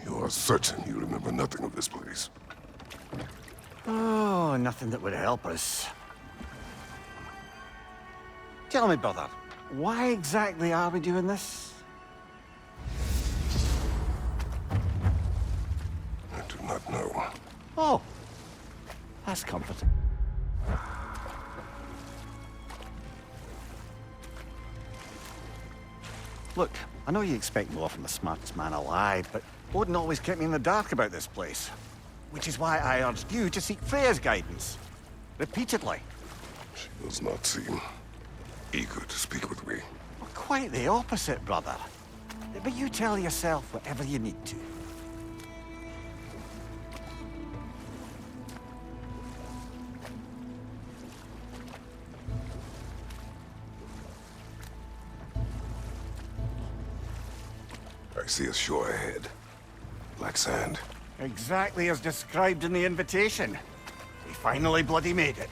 You are certain you remember nothing of this place? Oh, nothing that would help us. Tell me, brother, why exactly are we doing this? I do not know. Oh, that's comforting. Look, I know you expect more from the smartest man alive, but Odin always kept me in the dark about this place. Which is why I urged you to seek Freya's guidance. Repeatedly. She does not seem eager to speak with me. Well, quite the opposite, brother. But you tell yourself whatever you need to. I see a shore ahead. Black sand. Exactly as described in the invitation. We finally bloody made it.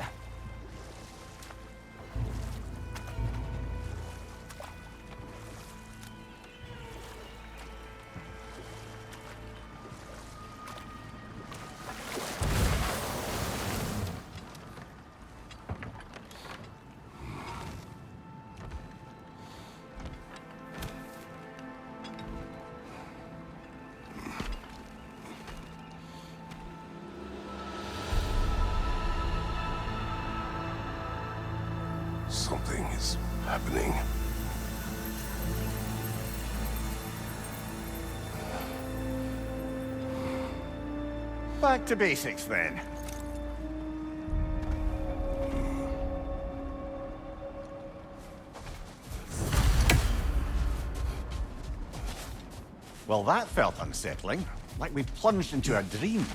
Something is happening. Back to basics, then. Well, that felt unsettling. Like we plunged into a dream.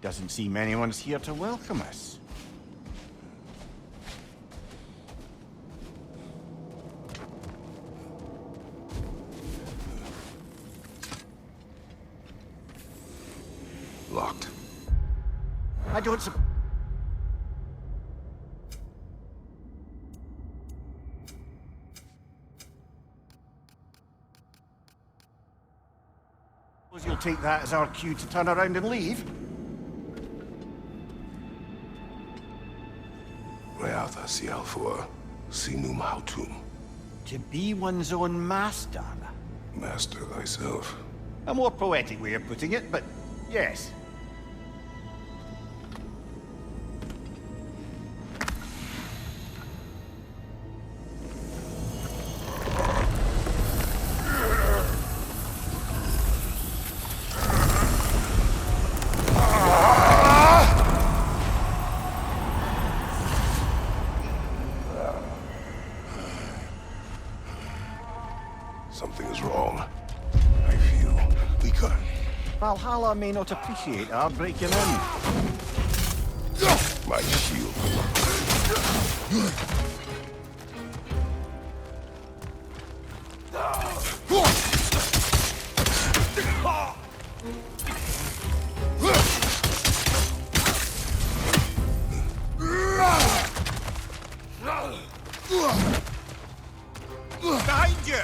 Doesn't seem anyone's here to welcome us. Locked. I don't suppose you'll take that as our cue to turn around and leave? Reatha Sialfur, Sinum Hautum. To be one's own master. Master thyself. A more poetic way of putting it, but yes. Something is wrong. I feel weaker. Valhalla may not appreciate our breaking in. My shield. Behind you!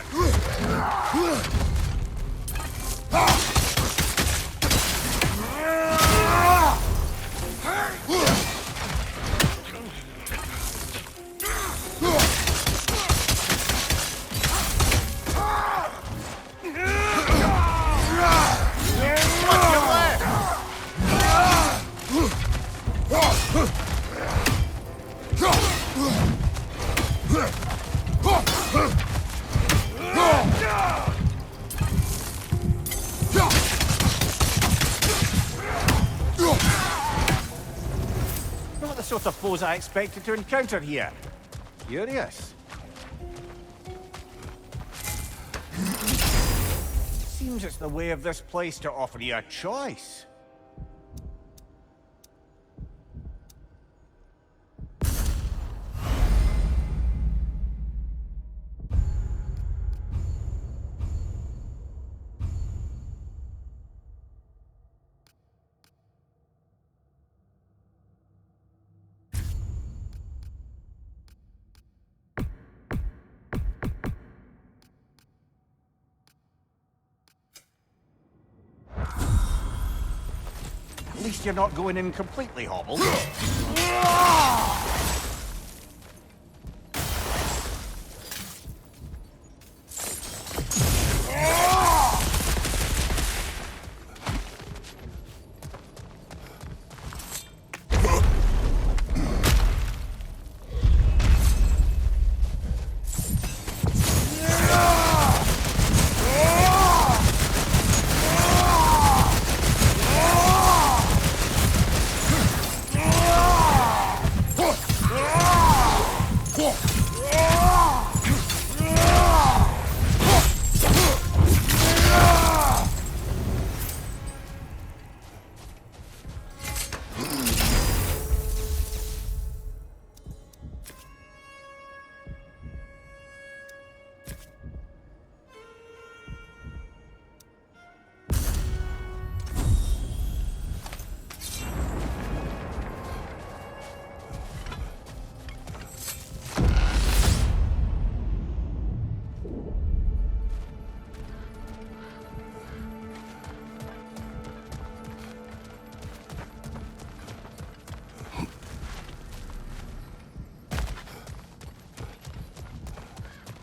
Not the sort of foes I expected to encounter here. Curious. Seems it's the way of this place to offer you a choice. least you're not going in completely hobbled.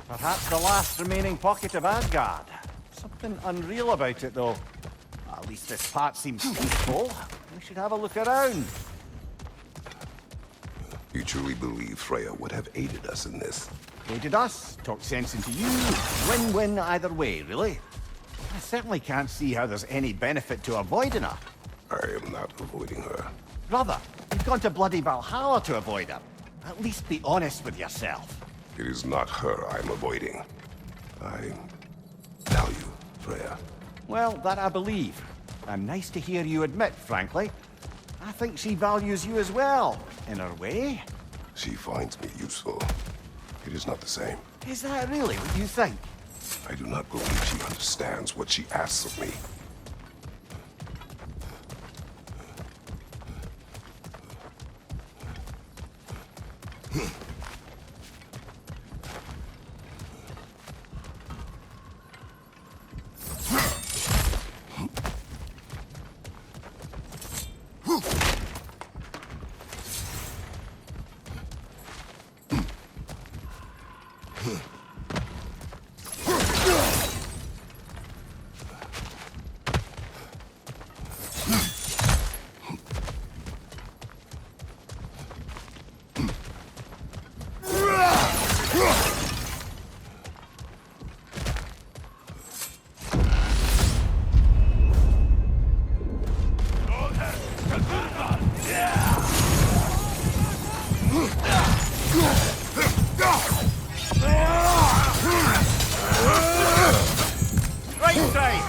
Perhaps the last remaining pocket of Asgard. Something unreal about it, though. At least this part seems peaceful. We should have a look around. You truly believe Freya would have aided us in this? Aided us, talked sense into you. Win-win either way, really. I certainly can't see how there's any benefit to avoiding her. I am not avoiding her. Brother, you've gone to bloody Valhalla to avoid her. At least be honest with yourself. It is not her I'm avoiding. I value Freya. Well, that I believe. And nice to hear you admit, frankly. I think she values you as well, in her way. She finds me useful. It is not the same. Is that really what you think? I do not believe she understands what she asks of me. Right side!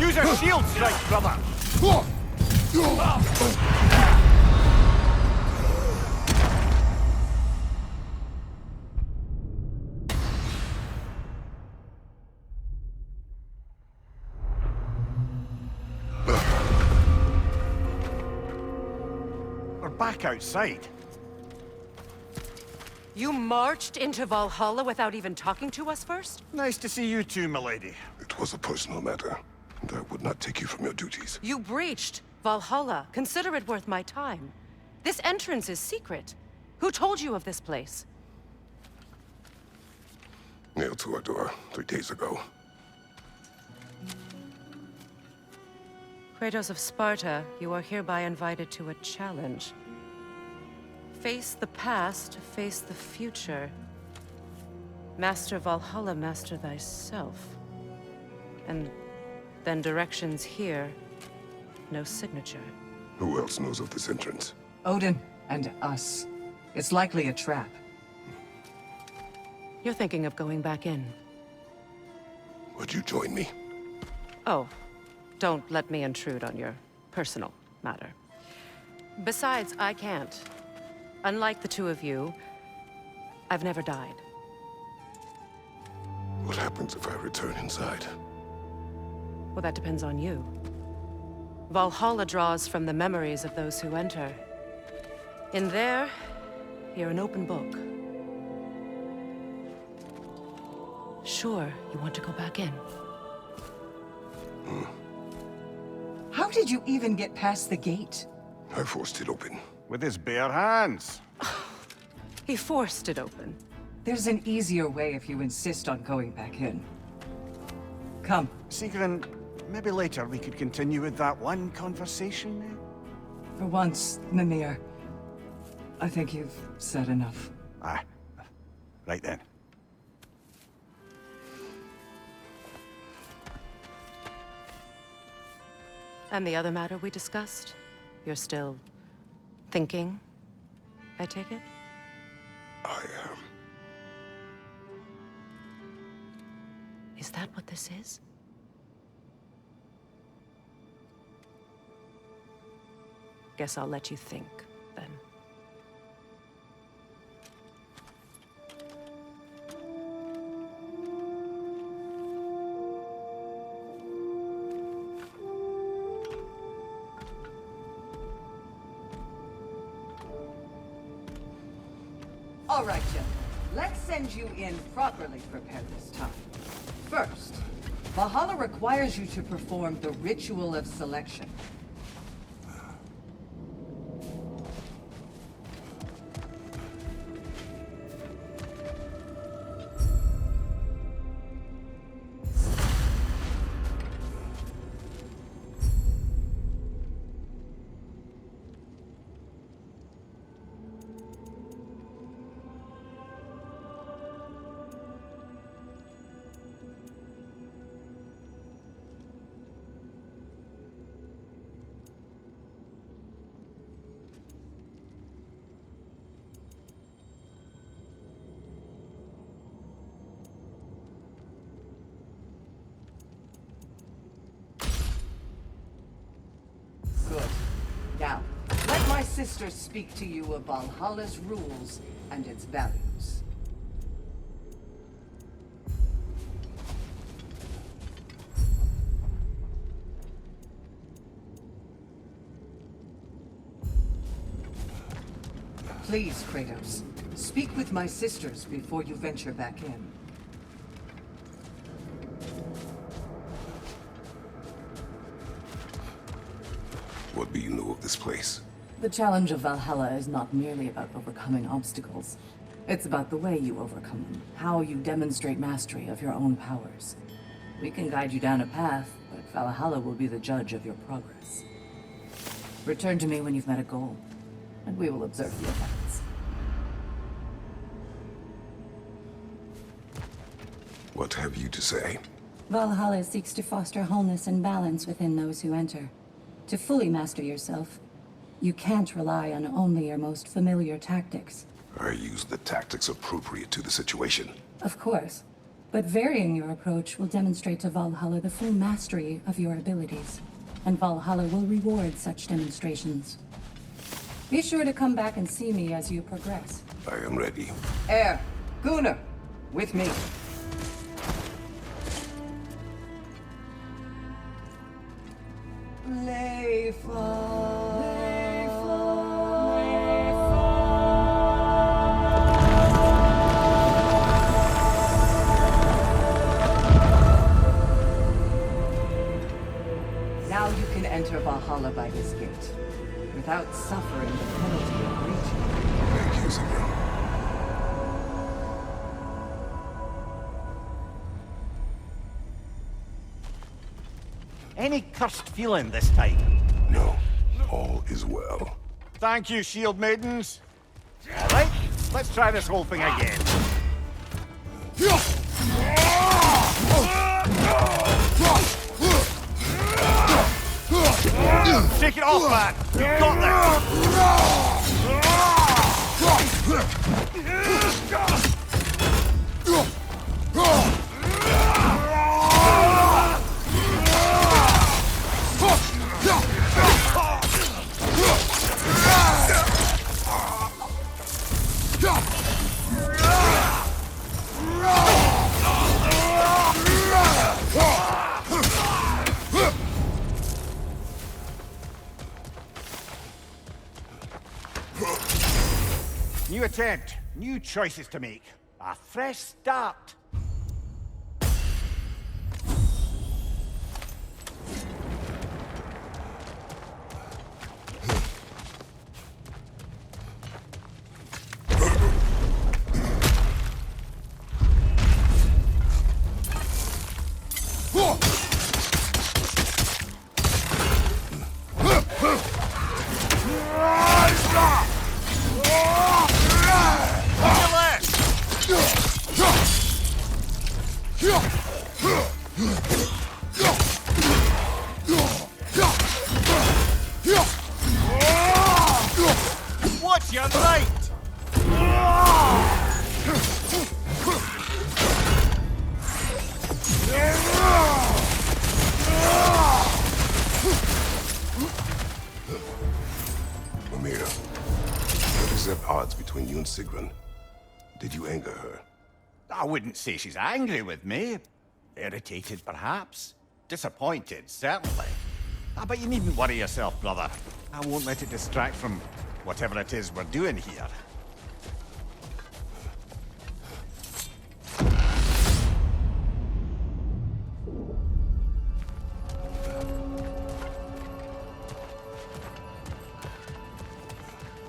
Use a shield strike, brother! We're back outside. You marched into Valhalla without even talking to us first? Nice to see you too, milady. It was a personal matter, and I would not take you from your duties. You breached Valhalla. Consider it worth my time. This entrance is secret. Who told you of this place? Nailed to our door 3 days ago. Kratos of Sparta, you are hereby invited to a challenge. Face the past, face the future. Master Valhalla, master thyself. And then directions here, no signature. Who else knows of this entrance? Odin and us. It's likely a trap. You're thinking of going back in. Would you join me? Oh, don't let me intrude on your personal matter. Besides, I can't. Unlike the two of you, I've never died. What happens if I return inside? Well, that depends on you. Valhalla draws from the memories of those who enter. In there, you're an open book. Sure, you want to go back in? How did you even get past the gate? I forced it open. With his bare hands. He forced it open. There's an easier way if you insist on going back in. Come. Sigrun, maybe later we could continue with that one conversation? For once, Mimir, I think you've said enough. Ah, right then. And the other matter we discussed? You're still thinking, I take it? I am. Is that what this is? Guess I'll let you think, then. All right, Jim. Let's send you in properly prepared this time. First, Valhalla requires you to perform the Ritual of Selection. Good. Now, let my sister speak to you of Valhalla's rules and its values. Please, Kratos, speak with my sisters before you venture back in. What do you know of this place? The challenge of Valhalla is not merely about overcoming obstacles. It's about the way you overcome them, how you demonstrate mastery of your own powers. We can guide you down a path, but Valhalla will be the judge of your progress. Return to me when you've met a goal, and we will observe the effects. What have you to say? Valhalla seeks to foster wholeness and balance within those who enter. To fully master yourself, you can't rely on only your most familiar tactics. I use the tactics appropriate to the situation. Of course, but varying your approach will demonstrate to Valhalla the full mastery of your abilities, and Valhalla will reward such demonstrations. Be sure to come back and see me as you progress. I am ready. Air, Gunnar, with me. Now you can enter Valhalla by this gate, without suffering the penalty of breaching. Thank you, Sigrun. Any cursed feeling this time? No, all is well. Thank you, shield maidens. All right, let's try this whole thing again. Take it off, man! You've got New attempt, new choices to make. A fresh start. Watch your right! Mimir, what is the odds between you and Sigrun? Did you anger her? I wouldn't say she's angry with me. Irritated, perhaps. Disappointed, certainly. But you needn't worry yourself, brother. I won't let it distract from whatever it is we're doing here.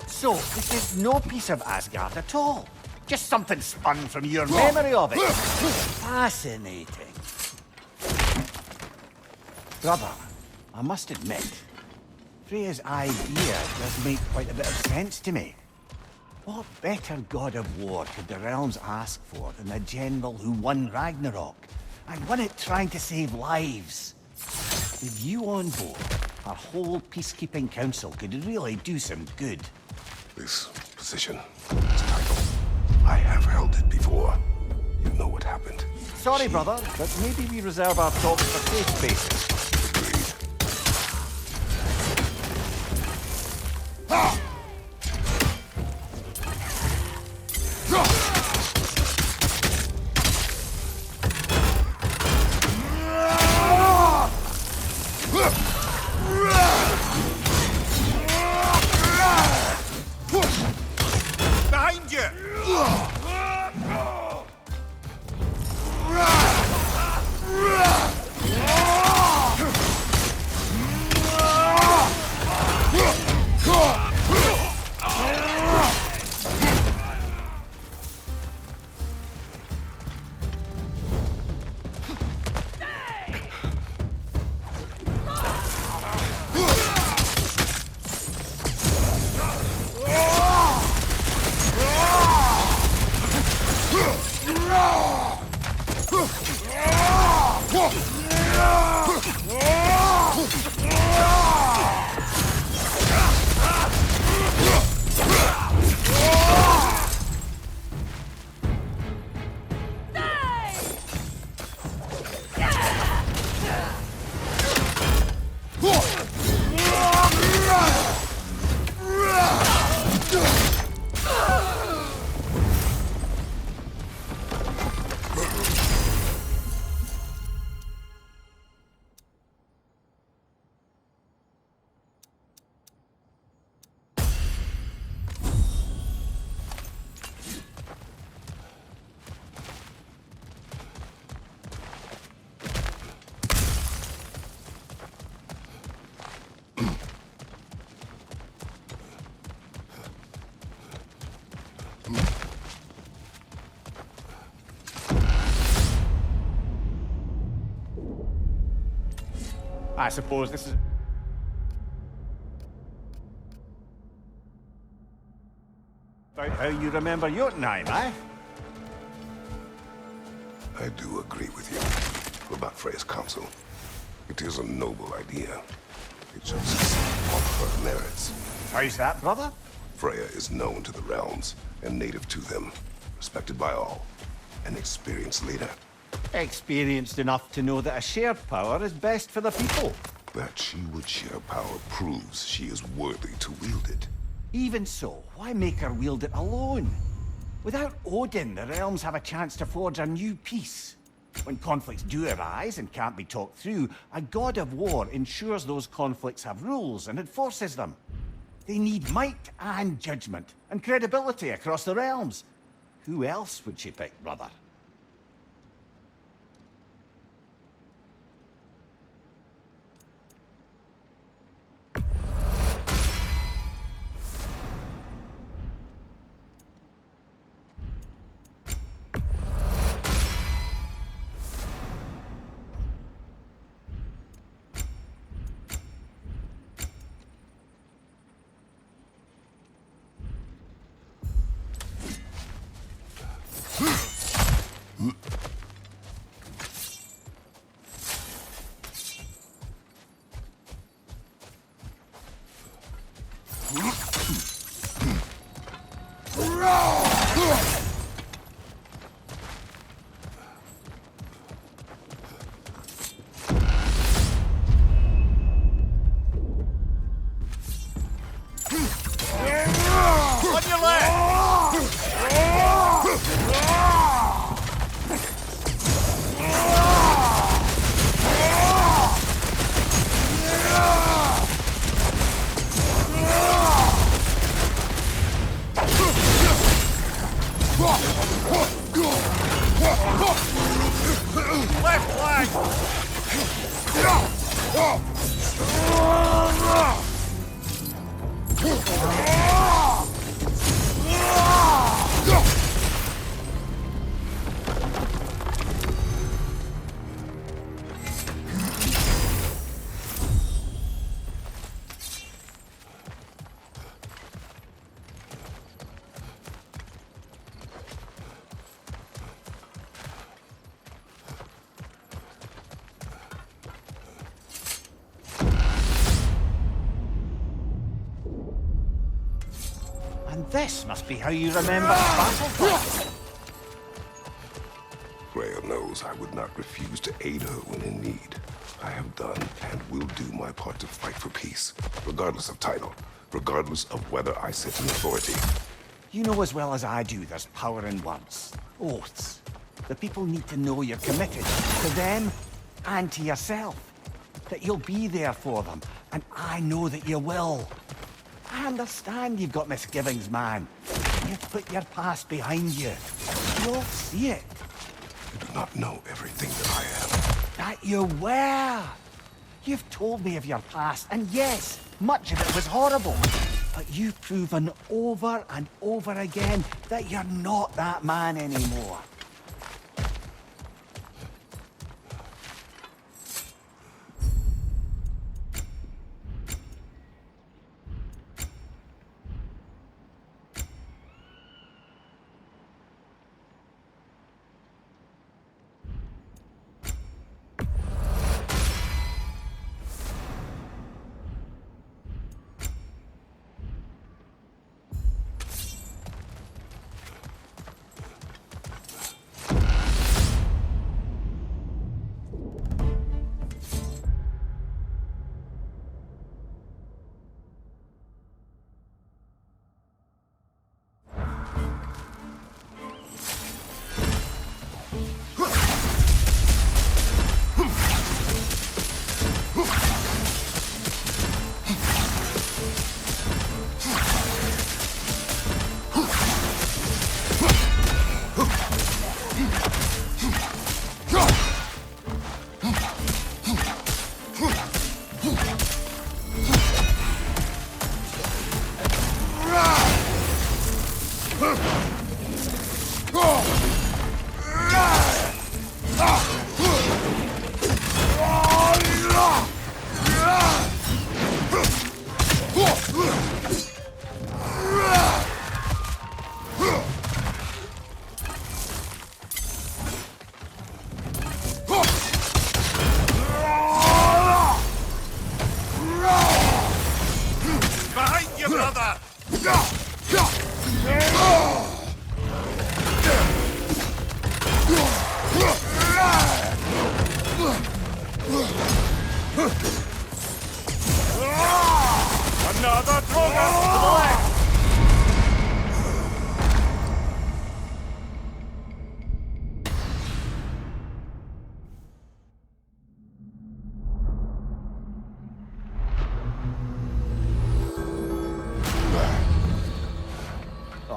So, this is no piece of Asgard at all. Just something spun from your memory of it. Fascinating. Brother, I must admit, Freya's idea does make quite a bit of sense to me. What better god of war could the realms ask for than the general who won Ragnarok, and won it trying to save lives? With you on board, our whole peacekeeping council could really do some good. This position, this title, I have held it before. You know what happened. Sorry, brother, but maybe we reserve our talks for safe spaces. Behind you! I suppose this is... About how you remember Jotunheim, eh? I do agree with you about Freya's council. It is a noble idea. It should succeed on her merits. How's that, brother? Freya is known to the realms and native to them, respected by all. An experienced leader. Experienced enough to know that a shared power is best for the people. That she would share power proves she is worthy to wield it. Even so, why make her wield it alone? Without Odin, the realms have a chance to forge a new peace. When conflicts do arise and can't be talked through, a god of war ensures those conflicts have rules and enforces them. They need might and judgment and credibility across the realms. Who else would she pick, brother? And this must be how you remember battle. Freya knows I would not refuse to aid her when in need. I have done and will do my part to fight for peace, regardless of title, regardless of whether I sit in authority. You know as well as I do there's power in words. Oaths. The people need to know you're committed to them and to yourself. That you'll be there for them, and I know that you will. I understand you've got misgivings, man. You've put your past behind you. You'll see it. You do not know everything that I am. That you were. You've told me of your past, and yes, much of it was horrible. But you've proven over and over again that you're not that man anymore.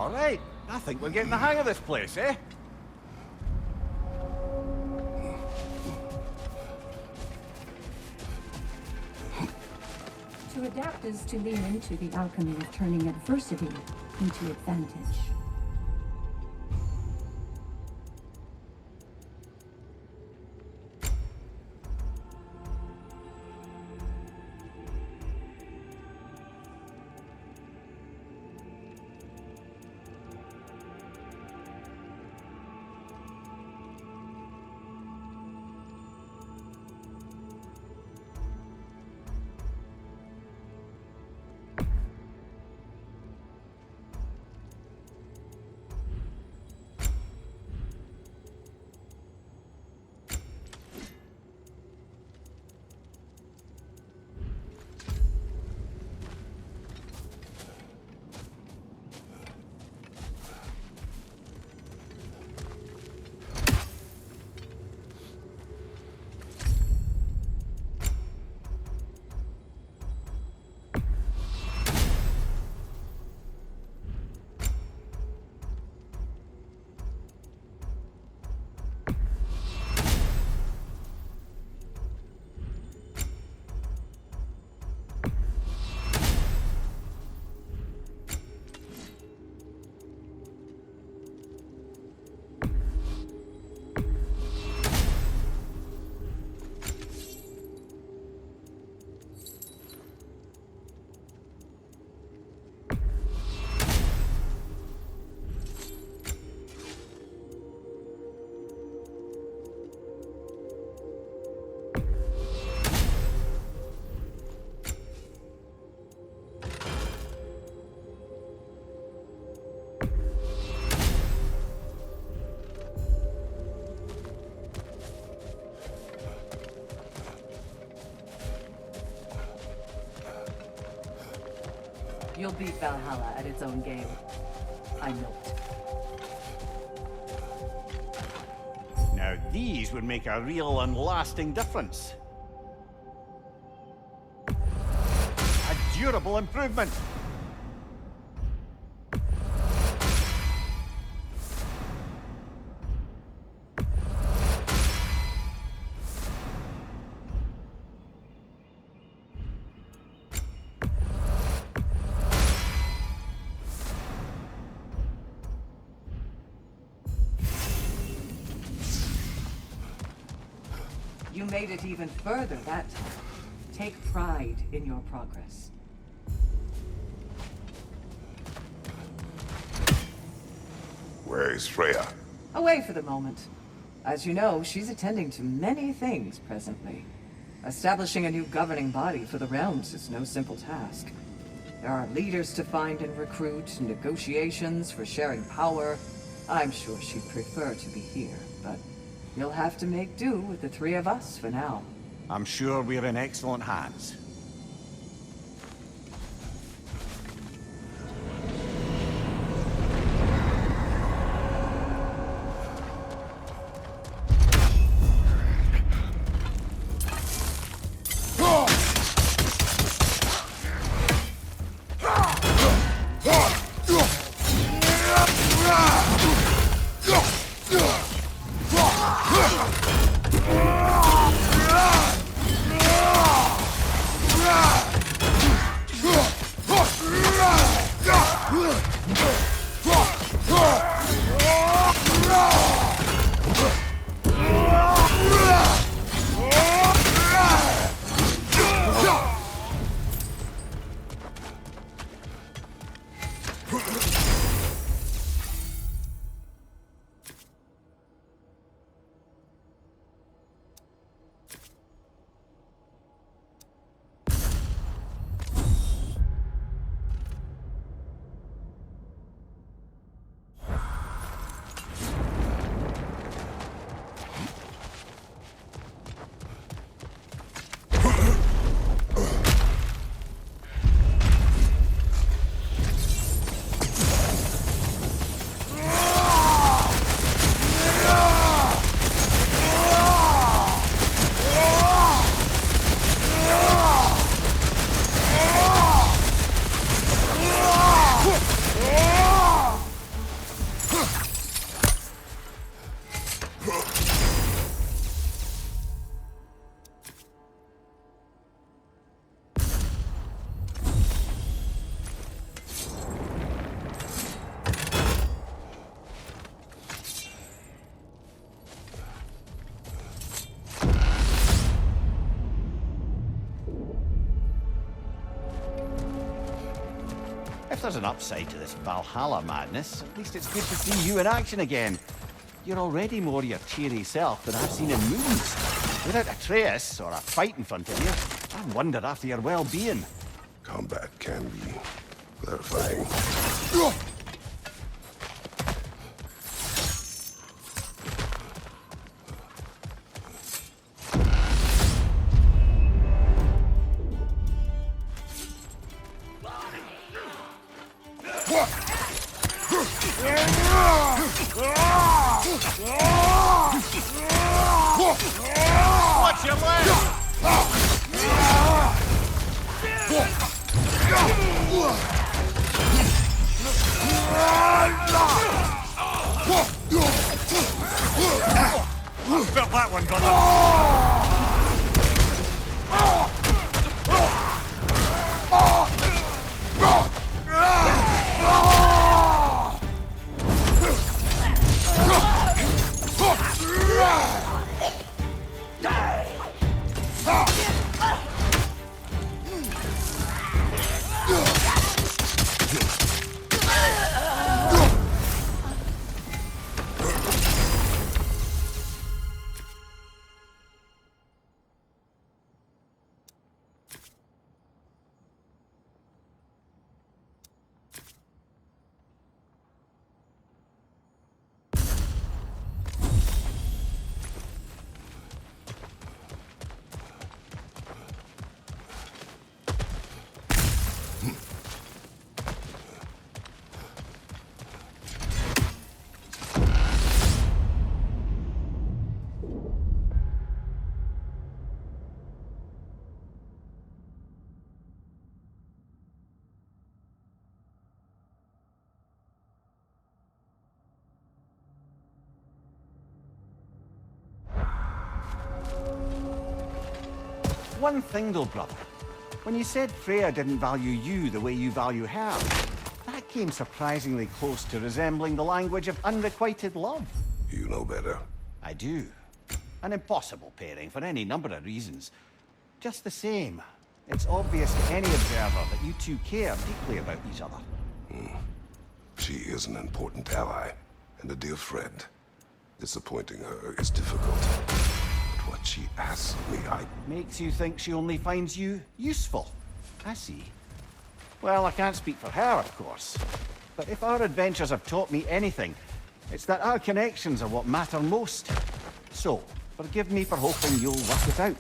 All right. I think we're getting the hang of this place, eh? To adapt is to lean into the alchemy of turning adversity into advantage. You'll beat Valhalla at its own game. I know it. Now these would make a real and lasting difference. A durable improvement. You made it even further that time. Take pride in your progress. Where is Freya? Away for the moment. As you know, she's attending to many things presently. Establishing a new governing body for the realms is no simple task. There are leaders to find and recruit, negotiations for sharing power. I'm sure she'd prefer to be here, but you'll have to make do with the three of us for now. I'm sure we're in excellent hands. If there's an upside to this Valhalla madness, at least it's good to see you in action again. You're already more your cheery self than I've seen in movies. Without Atreus or a fight in front of you, I wonder after your well-being. Combat can be clarifying. Watch your left! Felt that one, brother. One thing though, brother. When you said Freya didn't value you the way you value her, that came surprisingly close to resembling the language of unrequited love. You know better. I do. An impossible pairing for any number of reasons. Just the same, it's obvious to any observer that you two care deeply about each other. She is an important ally and a dear friend. Disappointing her is difficult. But what she asks me, Makes you think she only finds you useful. I see. Well, I can't speak for her, of course. But if our adventures have taught me anything, it's that our connections are what matter most. So, forgive me for hoping you'll work it out.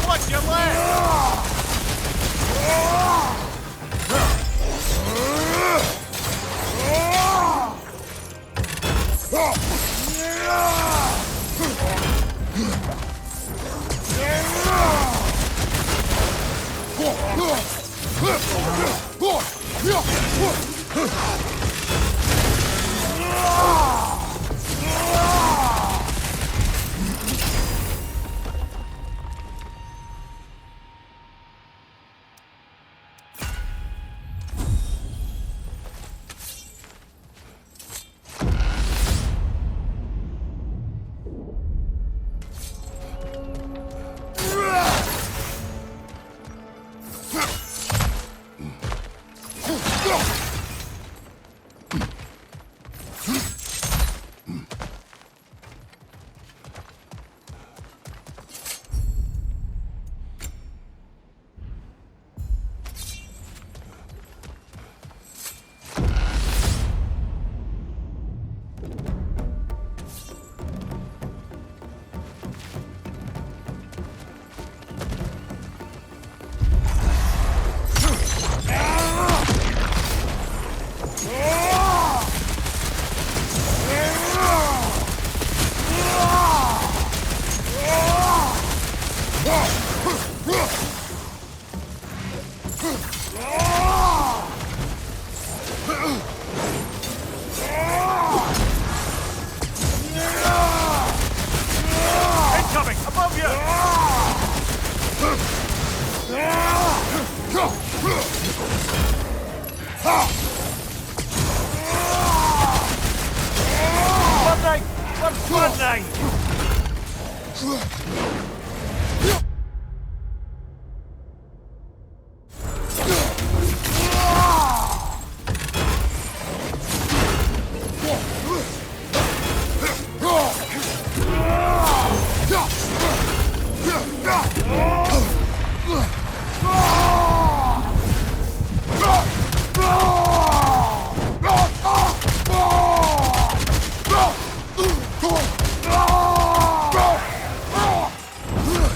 Watch your left!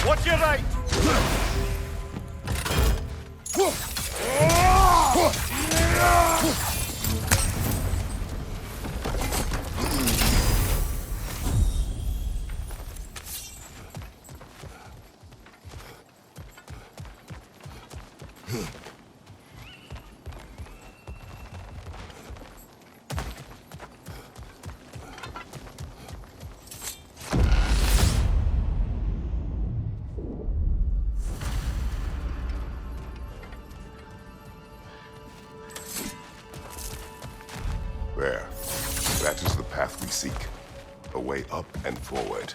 Watch your right! There. That is the path we seek. A way up and forward.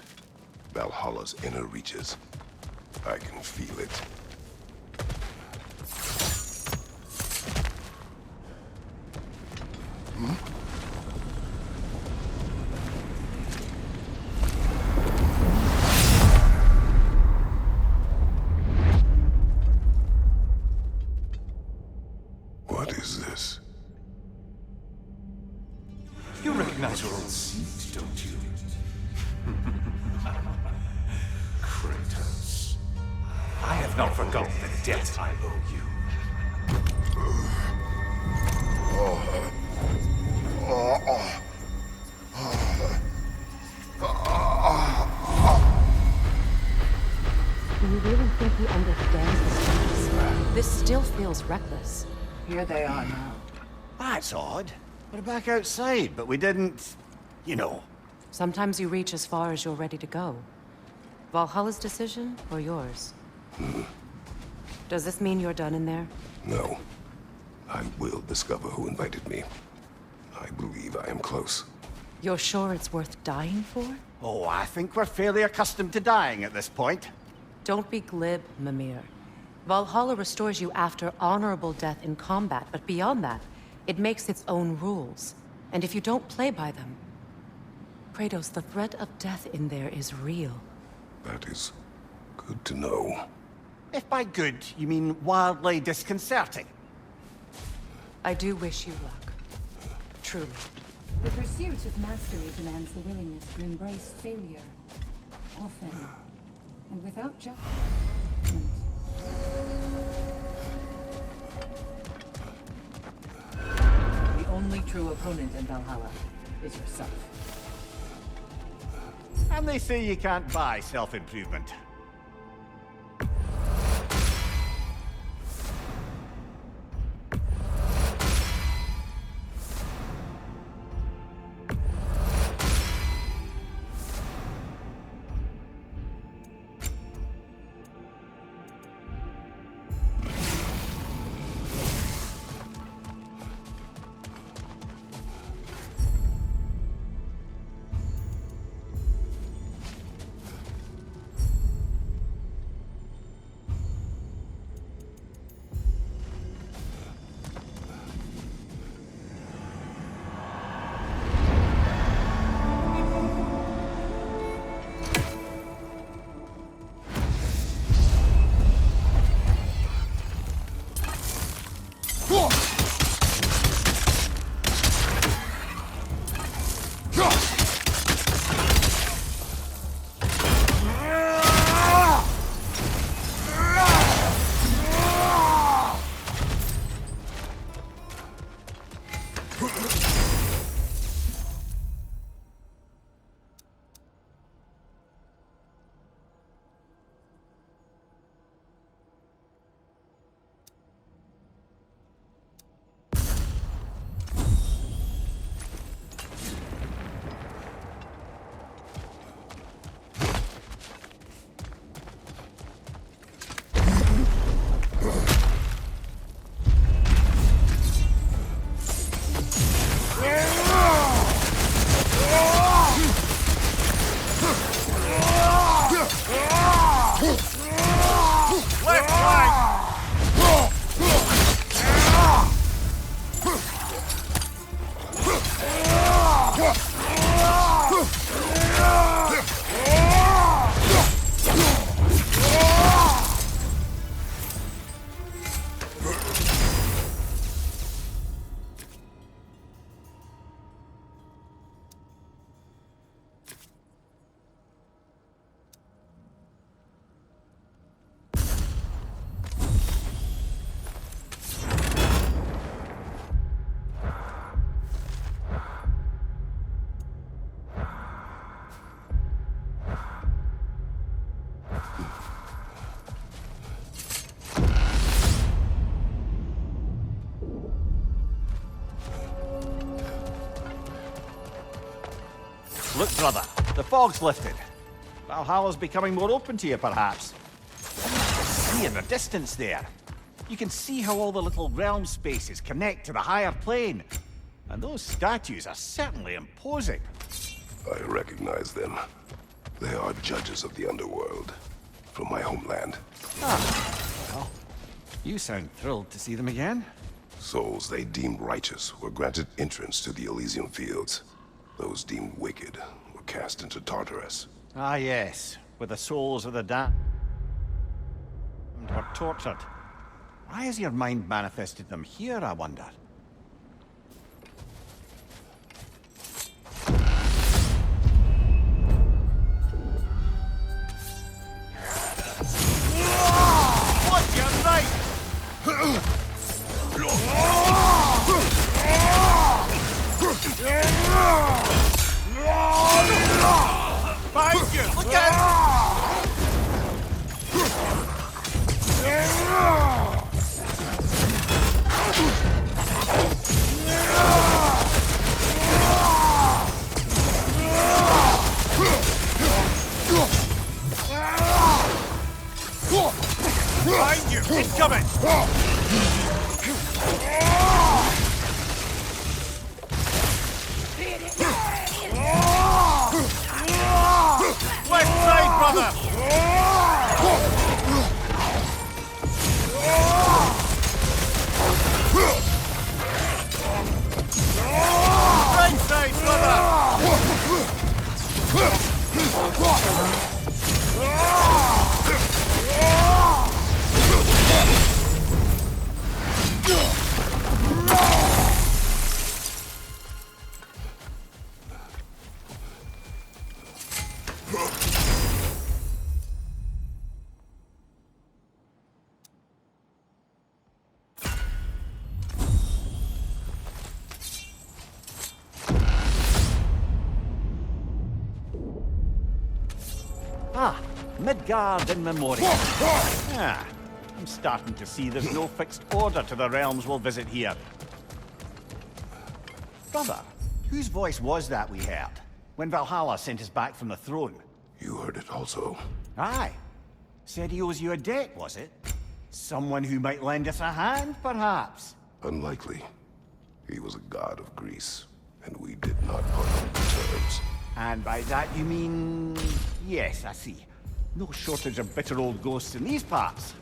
Valhalla's inner reaches. I can feel it. What is this? You recognize your old seat, don't you? Kratos. I have not forgotten the debt I owe you. Do you really think he understands the stakes? This still feels reckless. Here they are now. That's odd. We're back outside, but we didn't... you know. Sometimes you reach as far as you're ready to go. Valhalla's decision, or yours? Does this mean you're done in there? No. I will discover who invited me. I believe I am close. You're sure it's worth dying for? Oh, I think we're fairly accustomed to dying at this point. Don't be glib, Mimir. Valhalla restores you after honorable death in combat, but beyond that, it makes its own rules. And if you don't play by them... Kratos, the threat of death in there is real. That is good to know. If by good, you mean wildly disconcerting. I do wish you luck. Truly. The pursuit of mastery demands the willingness to embrace failure. Often. And without judgment. The only true opponent in Valhalla is yourself. And they say you can't buy self-improvement. Look, brother, the fog's lifted. Valhalla's becoming more open to you, perhaps. See in the distance there. You can see how all the little realm spaces connect to the higher plane. And those statues are certainly imposing. I recognize them. They are judges of the underworld. From my homeland. Well, you sound thrilled to see them again. Souls they deemed righteous were granted entrance to the Elysium Fields. Those deemed wicked were cast into Tartarus. Ah, yes, with the souls of the damned were tortured. Why has your mind manifested them here, I wonder? What, you're right! Behind you! Look out! Behind you! Incoming! Left side, brother! Right side, brother! Ah, Midgard in memoriam. Ah, I'm starting to see there's no fixed order to the realms we'll visit here. Brother, whose voice was that we heard when Valhalla sent us back from the throne? You heard it also. Aye. Said he owes you a debt, was it? Someone who might lend us a hand, perhaps? Unlikely. He was a god of Greece, and we did not part on good terms. And by that you mean... Yes, I see. No shortage of bitter old ghosts in these parts.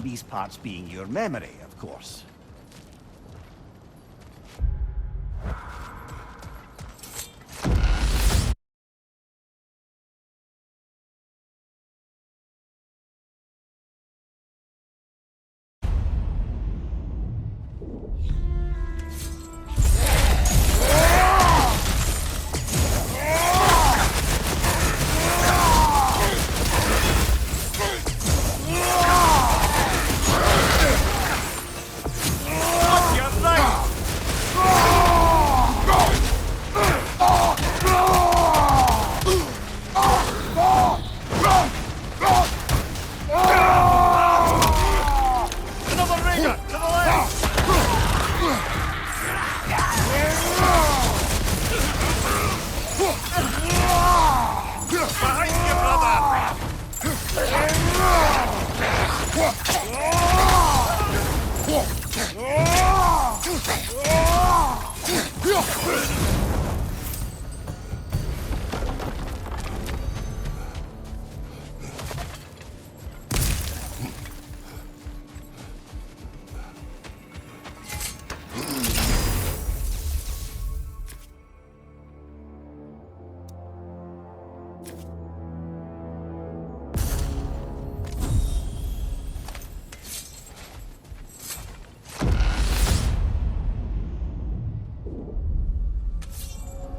These parts being your memory, of course.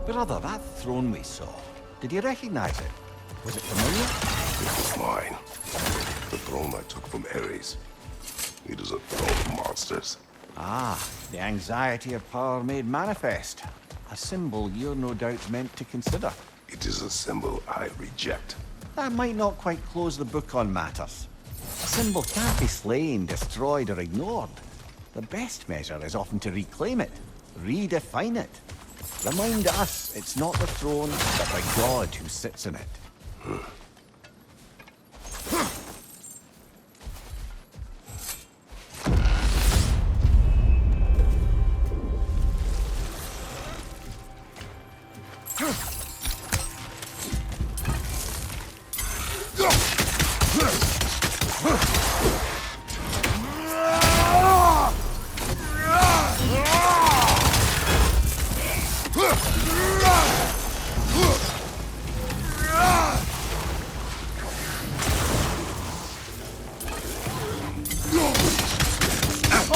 Brother, that throne we saw, did you recognize it? Was it familiar? It was mine. The throne I took from Ares. It is a throne of monsters. Ah, the anxiety of power made manifest. A symbol you're no doubt meant to consider. It is a symbol I reject. That might not quite close the book on matters. A symbol can't be slain, destroyed, or ignored. The best measure is often to reclaim it, redefine it. Remind us, it's not the throne, but the god who sits in it.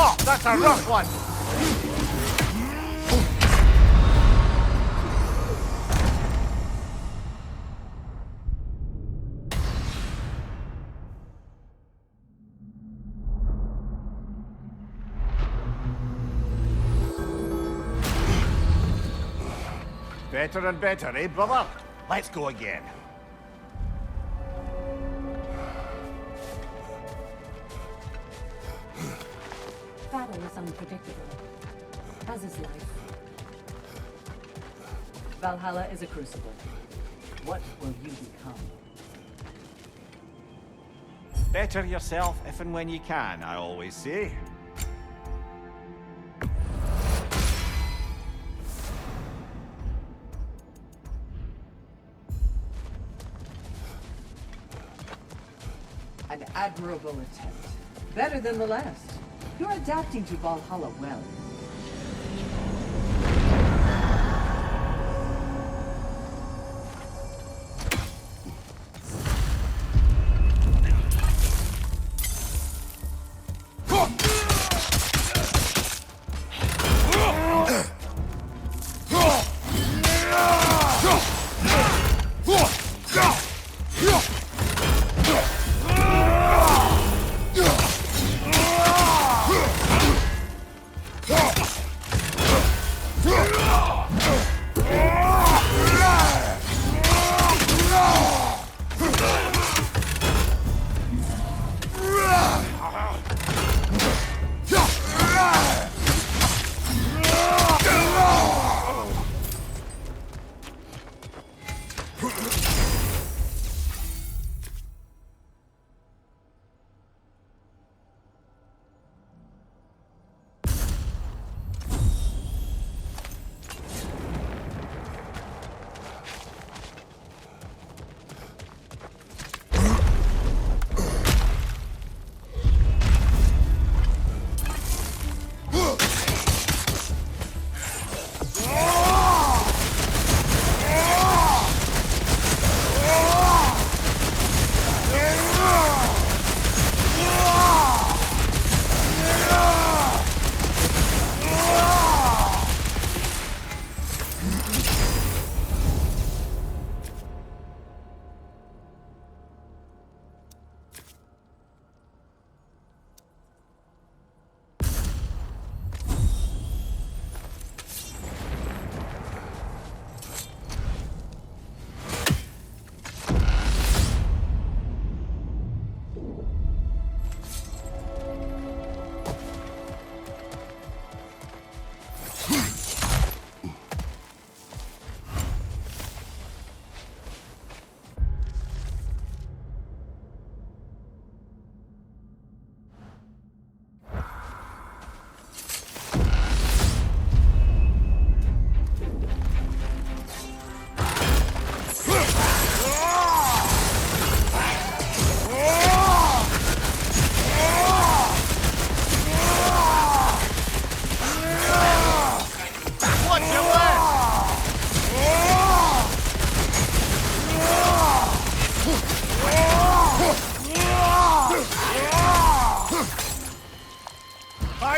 Oh, that's a rough one. Better and better, eh, brother? Let's go again. Battle is unpredictable, as is life. Valhalla is a crucible. What will you become? Better yourself if and when you can, I always say. An admirable attempt. Better than the last. You're adapting to Valhalla well.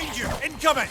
Behind you! Incoming!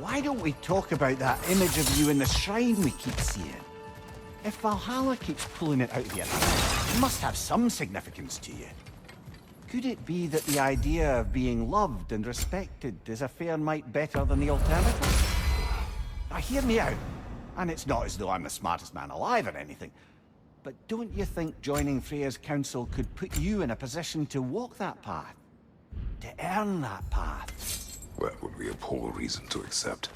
Why don't we talk about that image of you in the shrine we keep seeing? If Valhalla keeps pulling it out of your head, it must have some significance to you. Could it be that the idea of being loved and respected is a fair mite better than the alternative? Now hear me out, and it's not as though I'm the smartest man alive or anything, but don't you think joining Freya's council could put you in a position to walk that path? To earn that path? That would be a poor reason to accept.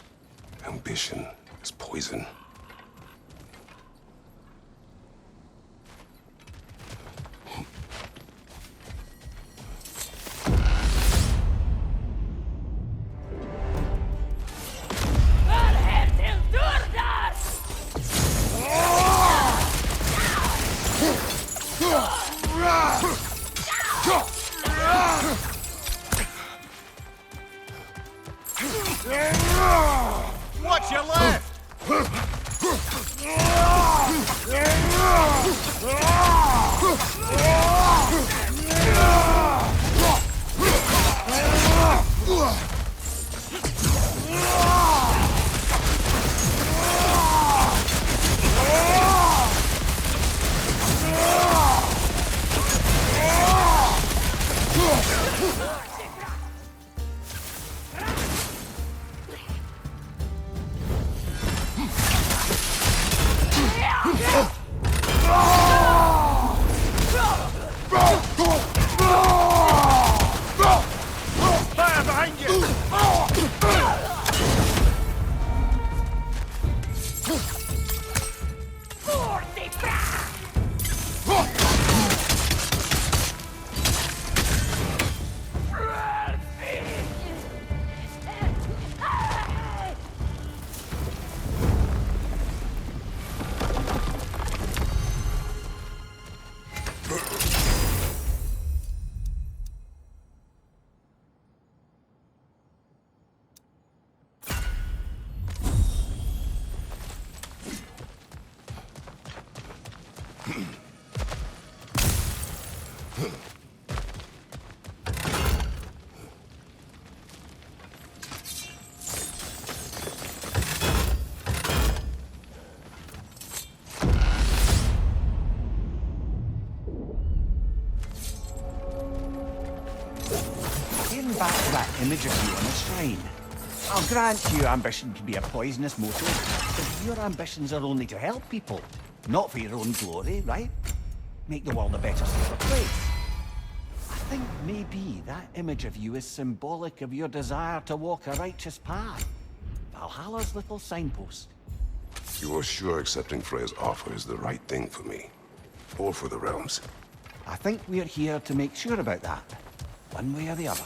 Ambition is poison. Watch your left! Fire behind you! Getting back to that image of you on the shrine. I'll grant you ambition can be a poisonous motive, but your ambitions are only to help people, not for your own glory, right? Make the world a better, safer place. I think maybe that image of you is symbolic of your desire to walk a righteous path. Valhalla's little signpost. You are sure accepting Freya's offer is the right thing for me? Or for the realms? I think we're here to make sure about that, one way or the other.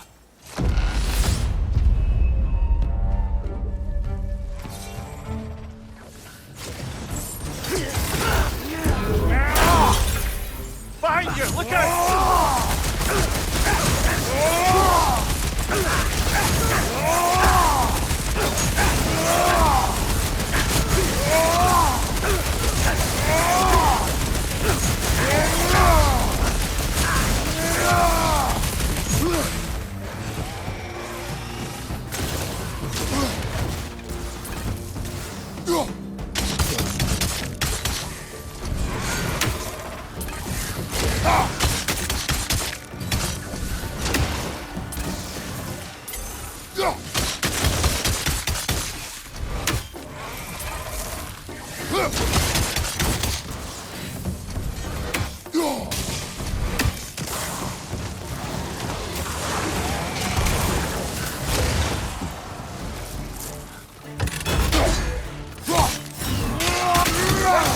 Behind you! Look out!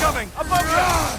Coming! Above you!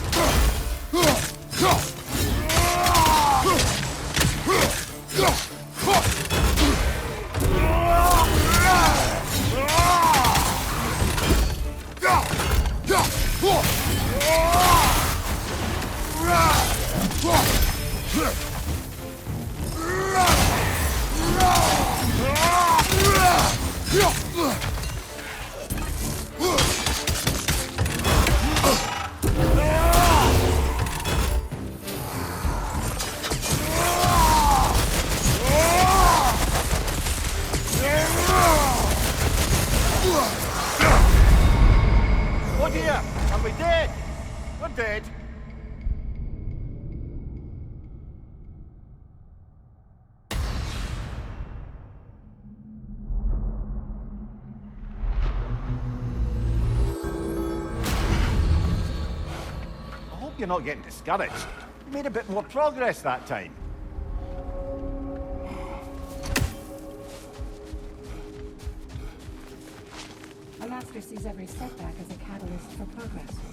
you're not getting discouraged. You made a bit more progress that time. A master sees every setback as a catalyst for progress.